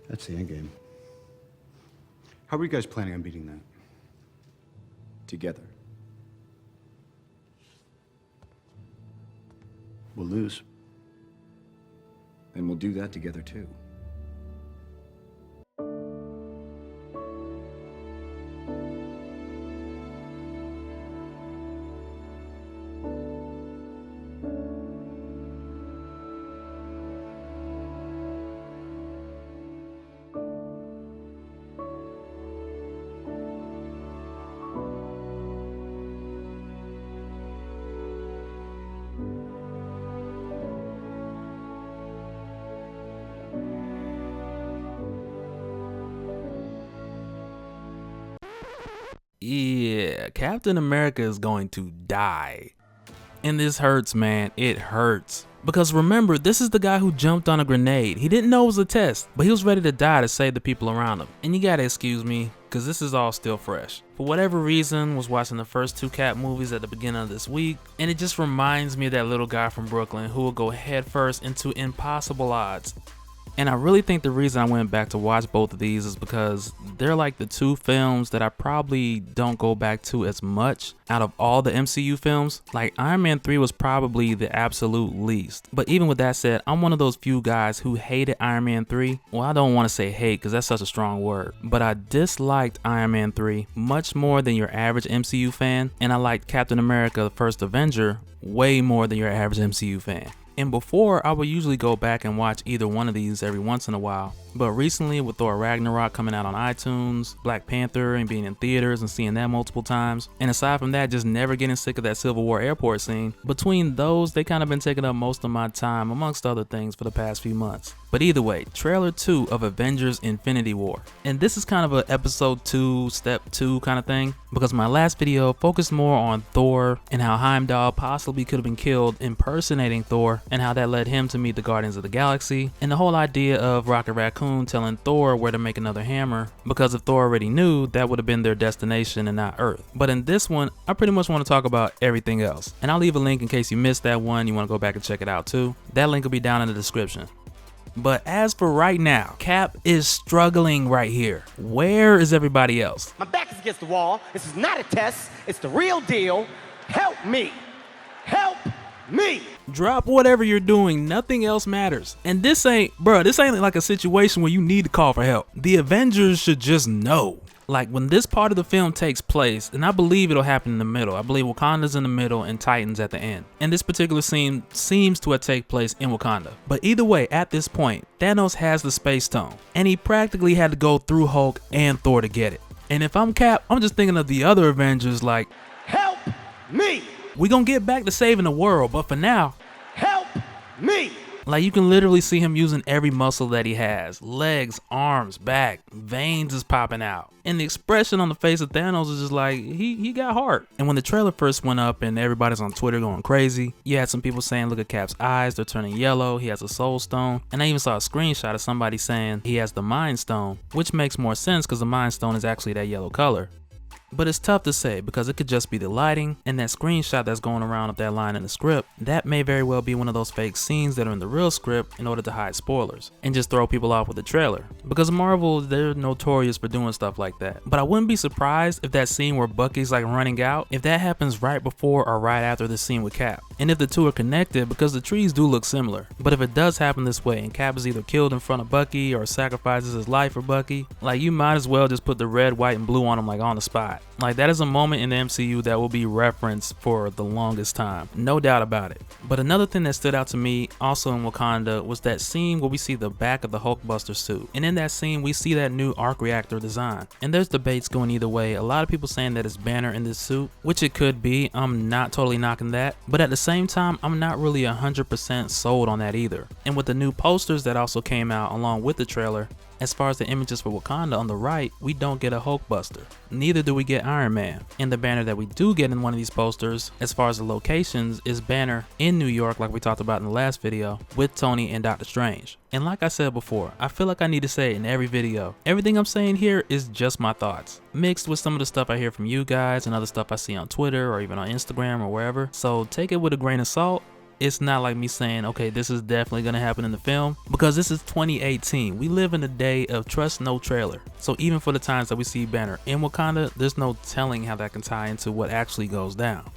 That's the end game. How are you guys planning on beating that? Together. We'll lose. And we'll do that together too. Yeah, Captain America is going to die. And this hurts, man. It hurts. Because remember, this is the guy who jumped on a grenade. He didn't know it was a test, but he was ready to die to save the people around him. And you gotta excuse me, because this is all still fresh. For whatever reason, was watching the first 2 Cap movies at the beginning of this week, and it just reminds me of that little guy from Brooklyn who will go headfirst into impossible odds. And I really think the reason I went back to watch both of these is because they're like the 2 films that I probably don't go back to as much out of all the MCU films. Like Iron Man 3 was probably the absolute least. But even with that said, I'm one of those few guys who hated Iron Man 3. Well, I don't want to say hate because that's such a strong word. But I disliked Iron Man 3 much more than your average MCU fan. And I liked Captain America, the First Avenger, way more than your average MCU fan. And before, I would usually go back and watch either one of these every once in a while. But recently, with Thor Ragnarok coming out on iTunes, Black Panther and being in theaters and seeing that multiple times, and aside from that, just never getting sick of that Civil War airport scene, between those, they kind of been taking up most of my time amongst other things for the past few months. But either way, trailer 2 of Avengers Infinity War. And this is kind of a episode 2, step 2 kind of thing, because my last video focused more on Thor and how Heimdall possibly could have been killed impersonating Thor, and how that led him to meet the Guardians of the Galaxy, and the whole idea of Rocket Raccoon telling Thor where to make another hammer, because if Thor already knew, that would have been their destination and not Earth. But in this one, I pretty much want to talk about everything else. And I'll leave a link in case you missed that one, you want to go back and check it out too. That link will be down in the description. But as for right now, Cap is struggling right here. Where is everybody else? My back is against the wall. This is not a test. It's the real deal. Help me. Help me. Drop whatever you're doing, nothing else matters. And this ain't like a situation where you need to call for help. The Avengers should just know. Like when this part of the film takes place, and I believe it'll happen in the middle. I believe Wakanda's in the middle and Titan's at the end. And this particular scene seems to have taken place in Wakanda. But either way, at this point, Thanos has the space stone, and he practically had to go through Hulk and Thor to get it. And if I'm Cap, I'm just thinking of the other Avengers like, help me. We gonna get back to saving the world, but for now, help me. Like you can literally see him using every muscle that he has. Legs, arms, back, veins is popping out. And the expression on the face of Thanos is just like, he got heart. And when the trailer first went up and everybody's on Twitter going crazy, you had some people saying, look at Cap's eyes, they're turning yellow, he has a soul stone. And I even saw a screenshot of somebody saying he has the mind stone, which makes more sense because the mind stone is actually that yellow color. But it's tough to say because it could just be the lighting, and that screenshot that's going around of that line in the script, that may very well be one of those fake scenes that are in the real script in order to hide spoilers and just throw people off with the trailer. Because Marvel, they're notorious for doing stuff like that. But I wouldn't be surprised if that scene where Bucky's like running out, if that happens right before or right after the scene with Cap. And if the two are connected, because the trees do look similar. But if it does happen this way and Cap is either killed in front of Bucky or sacrifices his life for Bucky, like you might as well just put the red, white, and blue on him like on the spot. Like that is a moment in the MCU that will be referenced for the longest time, no doubt about it. But another thing that stood out to me also in Wakanda was that scene where we see the back of the Hulkbuster suit. And in that scene we see that new arc reactor design. And there's debates going either way. A lot of people saying that it's Banner in this suit, which it could be. I'm not totally knocking that. But at the same time, I'm not really 100% sold on that either. And with the new posters that also came out along with the trailer, as far as the images for Wakanda on the right, we don't get a Hulkbuster. Neither do we get Iron Man. And the banner that we do get in one of these posters, as far as the locations, is Banner in New York like we talked about in the last video, with Tony and Doctor Strange. And like I said before, I feel like I need to say it in every video. Everything I'm saying here is just my thoughts, mixed with some of the stuff I hear from you guys and other stuff I see on Twitter or even on Instagram or wherever. So take it with a grain of salt. it's not like me saying, okay, this is definitely gonna happen in the film, because this is 2018. We live in a day of trust no trailer. So even for the times that we see Banner in Wakanda, there's no telling how that can tie into what actually goes down.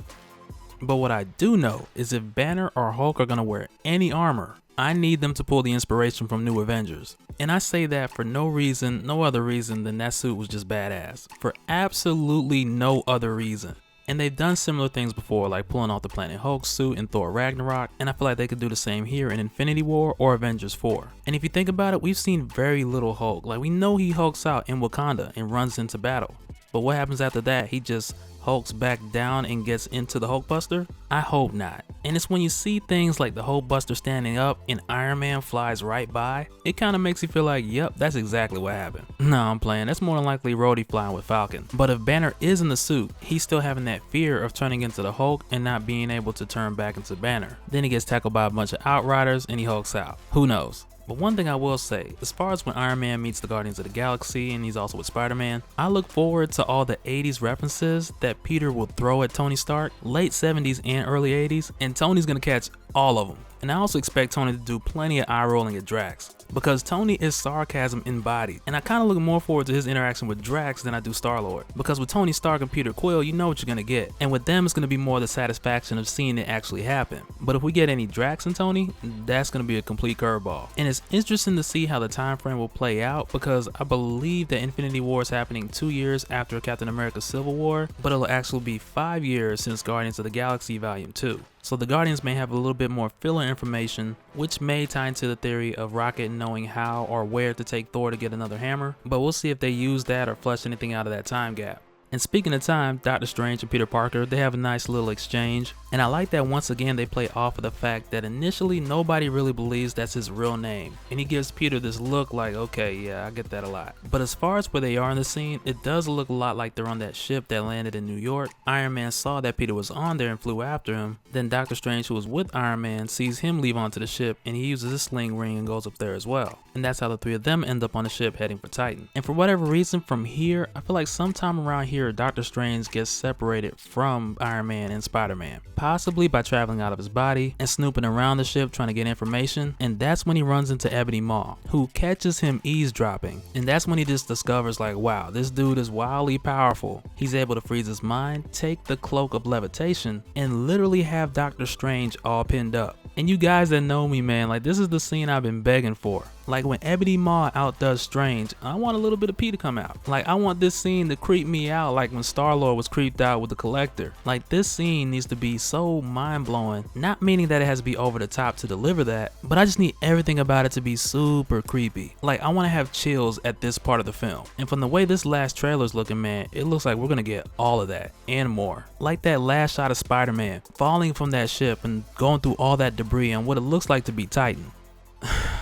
But what I do know is if Banner or Hulk are gonna wear any armor, I need them to pull the inspiration from New Avengers. And I say that for no reason, no other reason than that suit was just badass. For absolutely no other reason. And they've done similar things before, like pulling off the Planet Hulk suit in Thor Ragnarok, and I feel like they could do the same here in Infinity War or Avengers 4. And if you think about it, we've seen very little Hulk. Like, we know he hulks out in Wakanda and runs into battle. But what happens after that? He just hulks back down and gets into the Hulkbuster? I hope not. And it's when you see things like the Hulkbuster standing up and Iron Man flies right by, it kind of makes you feel like, yep, that's exactly what happened. No, I'm playing. That's more than likely Rhodey flying with Falcon. But if Banner is in the suit, he's still having that fear of turning into the Hulk and not being able to turn back into Banner. Then he gets tackled by a bunch of Outriders and he hulks out. Who knows? But one thing I will say, as far as when Iron Man meets the Guardians of the Galaxy and he's also with Spider-Man, I look forward to all the 80s references that Peter will throw at Tony Stark, late 70s and early 80s, and Tony's gonna catch all of them. And I also expect Tony to do plenty of eye rolling at Drax, because Tony is sarcasm embodied, and I kind of look more forward to his interaction with Drax than I do Star-Lord, because with Tony Stark and Peter Quill, you know what you're gonna get, and with them it's gonna be more the satisfaction of seeing it actually happen. But if we get any Drax and Tony, that's gonna be a complete curveball. And it's interesting to see how the time frame will play out, because I believe that Infinity War is happening 2 years after Captain America's Civil War, but it'll actually be 5 years since Guardians of the Galaxy Volume 2. So the Guardians may have a little bit more filler information, which may tie into the theory of Rocket knowing how or where to take Thor to get another hammer, but we'll see if they use that or flesh anything out of that time gap. And speaking of time, Doctor Strange and Peter Parker, they have a nice little exchange, and I like that once again they play off of the fact that initially nobody really believes that's his real name, and he gives Peter this look like, okay, yeah, I get that a lot. But as far as where they are in the scene, it does look a lot like they're on that ship that landed in New York. Iron Man saw that Peter was on there and flew after him. Then Doctor Strange, who was with Iron Man, sees him leave onto the ship, and he uses his sling ring and goes up there as well. And that's how the three of them end up on the ship heading for Titan. And for whatever reason, from here, I feel like sometime around here, Doctor Strange gets separated from Iron Man and Spider-Man, possibly by traveling out of his body and snooping around the ship trying to get information, and that's when he runs into Ebony Maw, who catches him eavesdropping, and that's when he just discovers like, wow, this dude is wildly powerful. He's able to freeze his mind, take the cloak of levitation, and literally have Doctor Strange all pinned up. And you guys that know me, man, like this is the scene I've been begging for. Like when Ebony Maw outdoes Strange, I want a little bit of P to come out. Like I want this scene to creep me out like when Star-Lord was creeped out with the Collector. Like this scene needs to be so mind-blowing, not meaning that it has to be over the top to deliver that, but I just need everything about it to be super creepy. Like I want to have chills at this part of the film. And from the way this last trailer is looking, man, it looks like we're gonna get all of that and more. Like that last shot of Spider-Man falling from that ship and going through all that debris and what it looks like to be Titan.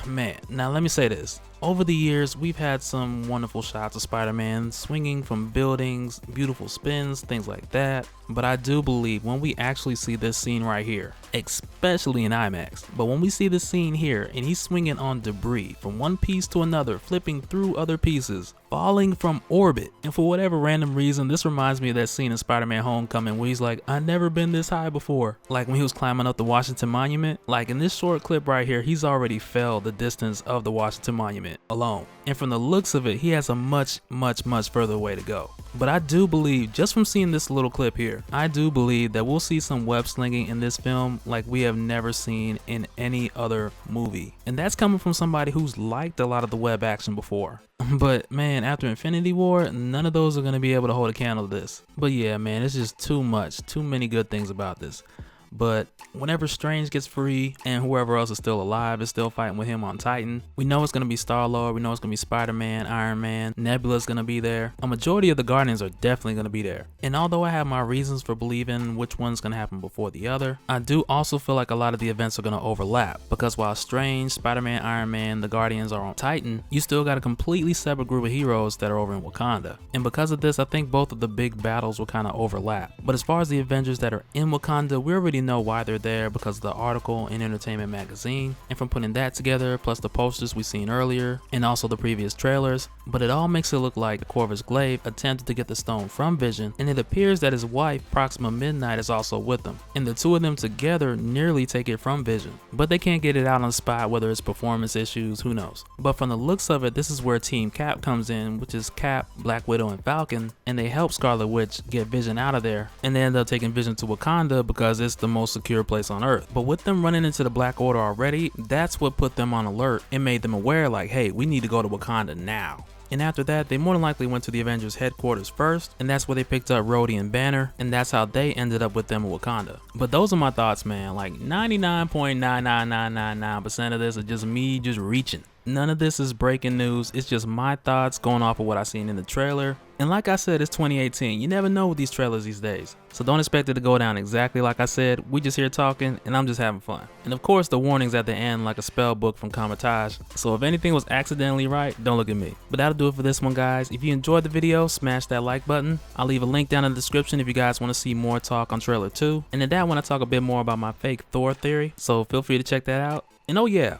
Man, now let me say this. Over the years, we've had some wonderful shots of Spider-Man swinging from buildings, beautiful spins, things like that. But I do believe when we actually see this scene right here, especially in IMAX, but when we see this scene here and he's swinging on debris from one piece to another, flipping through other pieces, falling from orbit, and for whatever random reason, this reminds me of that scene in Spider-Man Homecoming where he's like, I've never been this high before. Like when he was climbing up the Washington Monument. Like in this short clip right here, he's already fell the distance of the Washington Monument alone. And from the looks of it, he has a much further way to go. But I do believe, just from seeing this little clip here, I do believe that we'll see some web slinging in this film like we have never seen in any other movie. And that's coming from somebody who's liked a lot of the web action before. But man, after Infinity War, none of those are going to be able to hold a candle to this. But yeah, man, it's just too much, too many good things about this. But whenever Strange gets free and whoever else is still alive is still fighting with him on Titan, we know it's going to be Star-Lord, we know it's going to be Spider-Man, Iron Man, Nebula's going to be there. A majority of the Guardians are definitely going to be there. And although I have my reasons for believing which one's going to happen before the other, I do also feel like a lot of the events are going to overlap. Because while Strange, Spider-Man, Iron Man, the Guardians are on Titan, you still got a completely separate group of heroes that are over in Wakanda. And because of this, I think both of the big battles will kind of overlap. But as far as the Avengers that are in Wakanda, we already already know why they're there because of the article in Entertainment Magazine, and from putting that together, plus the posters we seen earlier, and also the previous trailers, but it all makes it look like Corvus Glaive attempted to get the stone from Vision, and it appears that his wife, Proxima Midnight, is also with them, and the two of them together nearly take it from Vision, but they can't get it out on the spot, whether it's performance issues, who knows. But from the looks of it, this is where Team Cap comes in, which is Cap, Black Widow, and Falcon, and they help Scarlet Witch get Vision out of there, and they end up taking Vision to Wakanda because it's the most secure place on Earth. But with them running into the Black Order already, that's what put them on alert and made them aware like, hey, we need to go to Wakanda now. And after that, they more than likely went to the Avengers headquarters first, and that's where they picked up Rhodey and Banner, and that's how they ended up with them in Wakanda. But those are my thoughts, man. Like 99.99999% of this is just me just reaching. None of this is breaking news, it's just my thoughts going off of what I seen in the trailer. And like I said, it's 2018, you never know with these trailers these days. So don't expect it to go down exactly like I said, we just here talking and I'm just having fun. And of course the warnings at the end like a spell book from Comitage, so if anything was accidentally right, don't look at me. But that'll do it for this one, guys. If you enjoyed the video, smash that like button. I'll leave a link down in the description if you guys want to see more talk on trailer 2. And in that one I talk a bit more about my fake Thor theory, so feel free to check that out. And oh yeah,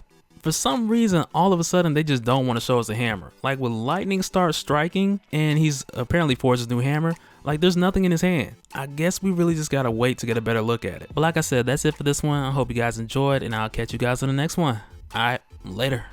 for some reason, all of a sudden, they just don't want to show us the hammer. Like, when lightning starts striking, and he's apparently forged his new hammer, like, there's nothing in his hand. I guess we really just gotta wait to get a better look at it. But like I said, that's it for this one. I hope you guys enjoyed, and I'll catch you guys in the next one. Alright, later.